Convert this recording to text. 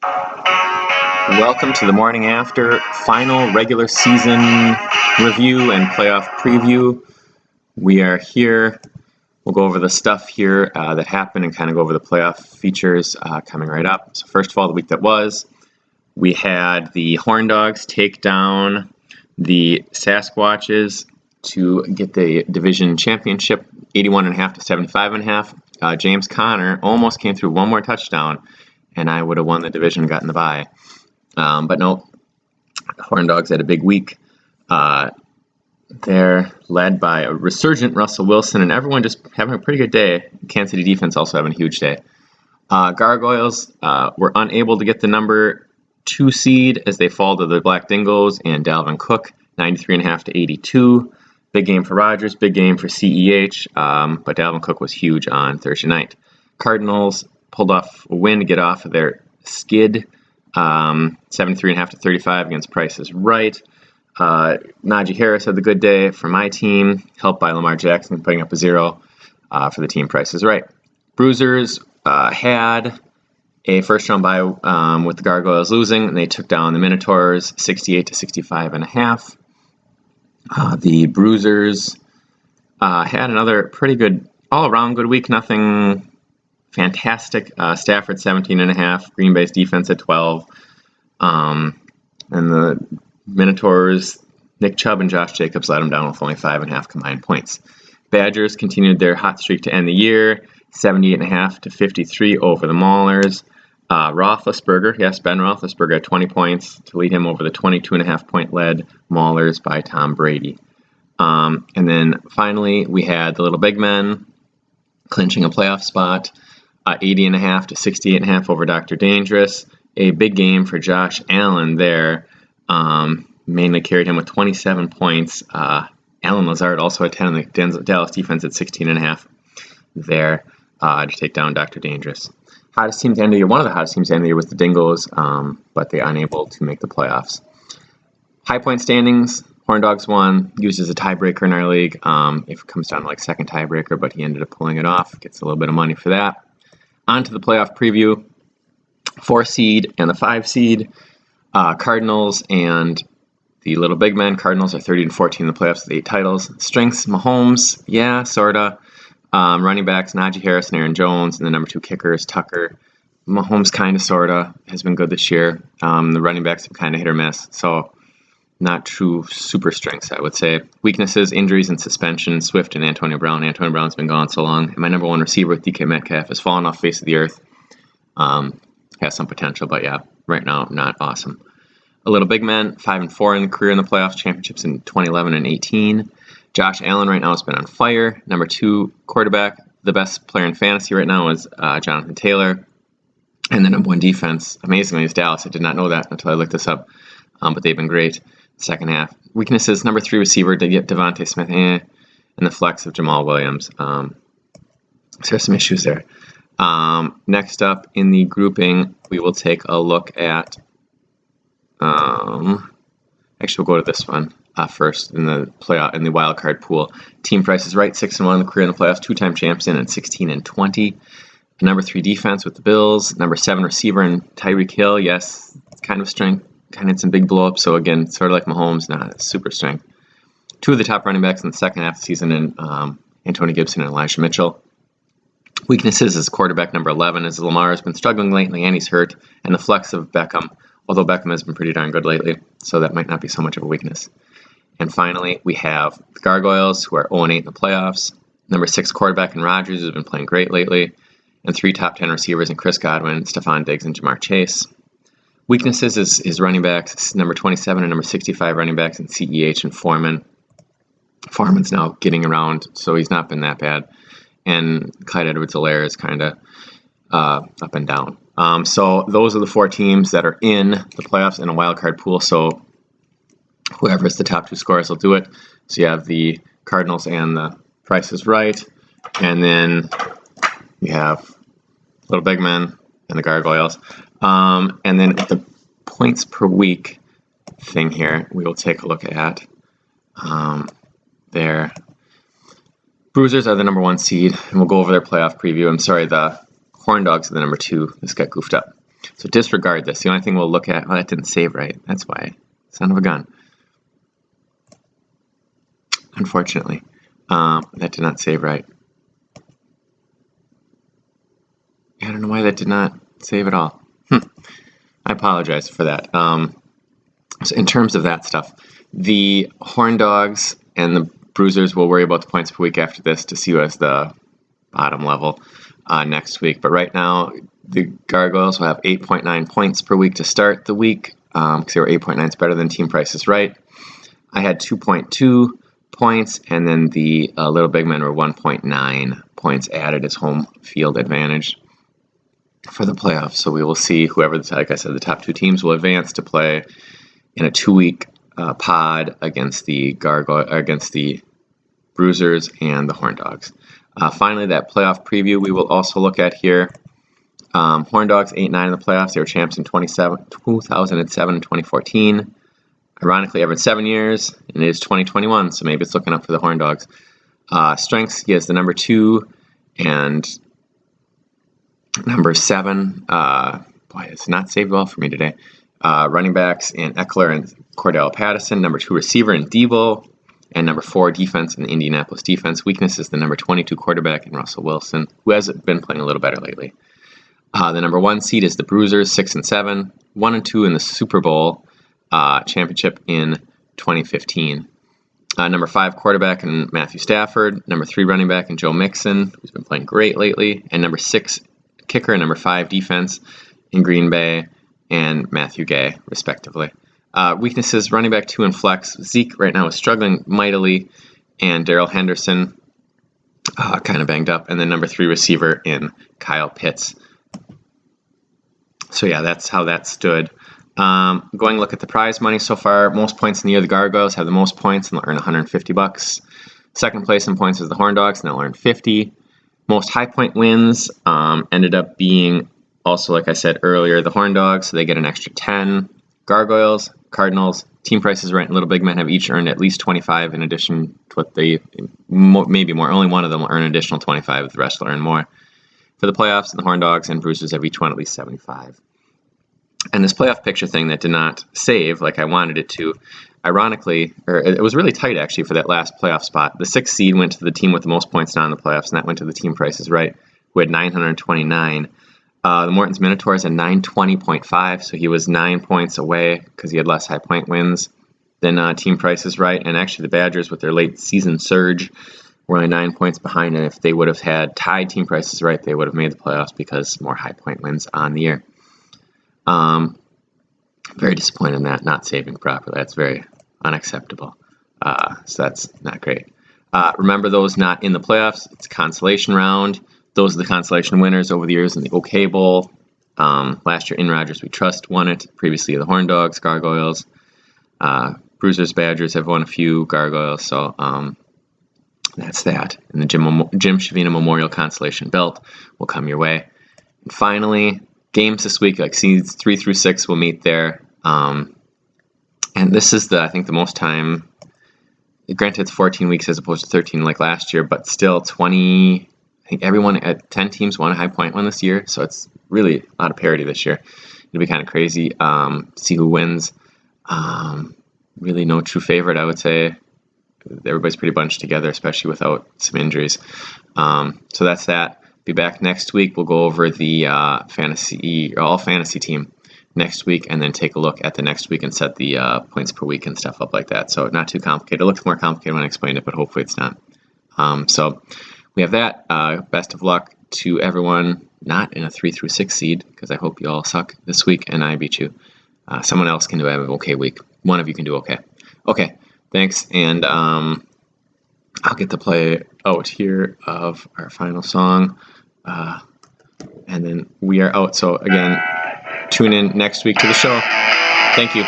Welcome to the morning after final regular season review and playoff preview. We are here. We'll go over the stuff here that happened and kind of go over the playoff features coming right up. So first of all, the week that was, we had the Horn Dogs take down the Sasquatches to get the division championship, 81.5 to 75.5. James Conner almost came through one more touchdown, and I would have won the division and gotten the bye. But no, Horn Dogs had a big week. They're led by a resurgent Russell Wilson, and everyone just having a pretty good day. Kansas City defense also having a huge day. Gargoyles were unable to get the number 2 seed as they fall to the Black Dingoes and Dalvin Cook, 93.5 to 82. Big game for Rodgers, big game for CEH, but Dalvin Cook was huge on Thursday night. Cardinals pulled off a win to get off of their skid, 73.5 to 35 against Price is Right. Najee Harris had the good day for my team, helped by Lamar Jackson putting up a 0 for the team Price is Right. Bruisers had a first round bye with the Gargoyles losing, and they took down the Minotaurs 68 to 65.5. The Bruisers had another pretty good, all around good week, nothing fantastic. Stafford 17.5, Green Bay's defense at 12, and the Minotaurs, Nick Chubb and Josh Jacobs let them down with only 5.5 combined points. Badgers continued their hot streak to end the year, 78.5 to 53 over the Maulers. Roethlisberger, yes, Ben Roethlisberger at 20 points to lead him over the 22.5 point led Maulers by Tom Brady. And then finally, we had the Little Big Men clinching a playoff spot, 80.5 to 68.5 over Dr. Dangerous. A big game for Josh Allen there. Mainly carried him with 27 points. Alan Lazard also had 10 on the Dallas defense at 16.5 there to take down Dr. Dangerous. Hottest team to end the year, one of the hottest teams to end the year was the Dingoes, but they're unable to make the playoffs. High point standings, Horn Dogs won, used as a tiebreaker in our league. If it comes down to like second tiebreaker, but he ended up pulling it off. Gets a little bit of money for that. On to the playoff preview. 4 seed and the 5 seed. Cardinals and the Little Big Men. Cardinals are 30 and 14 in the playoffs with 8 titles. Strengths, Mahomes, yeah, sorta. Running backs, Najee Harris and Aaron Jones, and the number 2 kickers, Tucker. Mahomes kind of, sorta, has been good this year. The running backs have kind of hit or miss, so not true super strengths, I would say. Weaknesses, injuries, and suspension, Swift and Antonio Brown. Antonio Brown's been gone so long. And my number 1 receiver with DK Metcalf has fallen off the face of the earth. Has some potential, but yeah, right now, not awesome. A Little Big Man, 5 and 4 in the career in the playoffs, championships in 2011 and 18. Josh Allen right now has been on fire. Number 2 quarterback, the best player in fantasy right now is Jonathan Taylor. And the number 1 defense, amazingly, is Dallas. I did not know that until I looked this up, but they've been great. Second half. Weaknesses, number 3 receiver, to get Devontae Smith, and the flex of Jamal Williams. So there's some issues there. Next up in the grouping, we will take a look at, actually we'll go to this one first in the wild card pool. Team Price is Right, 6 and 1 in the career in the playoffs, 2-time champion at 16 and 20. Number 3 defense with the Bills. Number 7 receiver and Tyreek Hill, yes, kind of strength, kind of had some big blow ups. So again, sort of like Mahomes, not super strength. 2 of the top running backs in the second half of the season, in Antonio Gibson and Elijah Mitchell. Weaknesses is quarterback number 11, as Lamar has been struggling lately and he's hurt, and the flex of Beckham, although Beckham has been pretty darn good lately, so that might not be so much of a weakness. And finally, we have the Gargoyles, who are 0-8 in the playoffs. Number 6 quarterback in Rodgers, who's been playing great lately, and 3 top 10 receivers in Chris Godwin, Stephon Diggs, and Jamar Chase. Weaknesses is running backs, number 27 and number 65 running backs in CEH and Foreman. Foreman's now getting around, so he's not been that bad. And Clyde Edwards-Helaire is kind of up and down. So those are the 4 teams that are in the playoffs in a wild card pool. So whoever is the top 2 scorers will do it. So you have the Cardinals and the Price is Right. And then you have Little Big Men and the Gargoyles. And then the points per week thing here, we will take a look at their Bruisers are the number 1 seed, and we'll go over their playoff preview. I'm sorry, the Horn Dogs are the number 2. This got goofed up. So disregard this. The only thing we'll look at, oh, that didn't save right. That's why. Son of a gun. Unfortunately. That did not save right. I don't know why that did not save at all. I apologize for that. So in terms of that stuff, the Horn Dogs and the Bruisers will worry about the points per week after this to see who has the bottom level next week. But right now, the Gargoyles will have 8.9 points per week to start the week because they were 8.9 is better than Team Price is Right. I had 2.2 points, and then the Little Big Men were 1.9 points added as home field advantage for the playoffs. So we will see whoever, like I said, the top two teams will advance to play in a 2-week pod against the Bruisers and the Horn Dogs. Finally, that playoff preview we will also look at here. Horn Dogs 8-9 in the playoffs. They were champs in 2007 and 2014. Ironically, every 7 years, and it is 2021, so maybe it's looking up for the Horn Dogs. Strengths, he has the number 2 and number 7. Boy, it's not saved well for me today. Running backs in Eckler and Cordell Patterson. Number 2 receiver in Devo. And number 4 defense in the Indianapolis defense. Weakness is the number 22 quarterback in Russell Wilson, who has been playing a little better lately. The number 1 seed is the Bruisers, 6 and 7, 1 and 2 in the Super Bowl championship in 2015. Number 5 quarterback in Matthew Stafford. Number 3 running back in Joe Mixon, who's been playing great lately. And number 6 kicker and number 5 defense in Green Bay and Matthew Gay, respectively. Weaknesses, running back 2 in flex. Zeke right now is struggling mightily, and Darrell Henderson kind of banged up. And then number 3 receiver in Kyle Pitts. So yeah, that's how that stood. Going to look at the prize money so far. Most points in the year, the Gargoyles have the most points, and they'll earn $150. Second place in points is the Horn Dogs, and they'll earn $50. Most high point wins ended up being also, like I said earlier, the Horn Dogs, so they get an extra 10. Gargoyles, Cardinals, Team Price is Right, and Little Big Men have each earned at least 25 in addition to what they, maybe more. Only one of them will earn an additional 25, the rest will earn more. For the playoffs, the Horn Dogs and Bruisers have each won at least 75. And this playoff picture thing that did not save like I wanted it to, ironically, or it was really tight actually for that last playoff spot. The 6th seed went to the team with the most points now in the playoffs, and that went to the Team Price is Right, who had 929. The Morton's Minotaurs had 920.5, so he was 9 points away because he had less high point wins than Team Price is Right. And actually the Badgers, with their late season surge, were only 9 points behind. And if they would have had tied Team Price is Right, they would have made the playoffs because more high point wins on the year. Very disappointed in that, not saving properly. That's very unacceptable. So that's not great. Remember those not in the playoffs, it's a consolation round. Those are the consolation winners over the years in the OK Bowl. Last year, In Rodgers We Trust won it. Previously, the Horn Dogs, Gargoyles, Bruisers, Badgers have won a few. Gargoyles, so that's that. And the Jim Shavina Memorial Consolation Belt will come your way. And finally, games this week, like seeds 3 through 6 will meet there. And this is I think the most time. Granted, it's 14 weeks as opposed to 13 like last year, but still 20. I think everyone at 10 teams won a high point one this year, so it's really a lot of parity this year. It'll be kind of crazy. See who wins. Really no true favorite, I would say. Everybody's pretty bunched together, especially without some injuries. So that's that. Be back next week. We'll go over the all fantasy team next week, and then take a look at the next week and set the points per week and stuff up like that. So not too complicated. It looked more complicated when I explained it, but hopefully it's not. So we have that. Best of luck to everyone not in a 3 through 6 seed, because I hope you all suck this week and I beat you. Someone else can have an okay week. One of you can do okay. Okay, thanks. And I'll get the play out here of our final song. And then we are out. So again, tune in next week to the show. Thank you.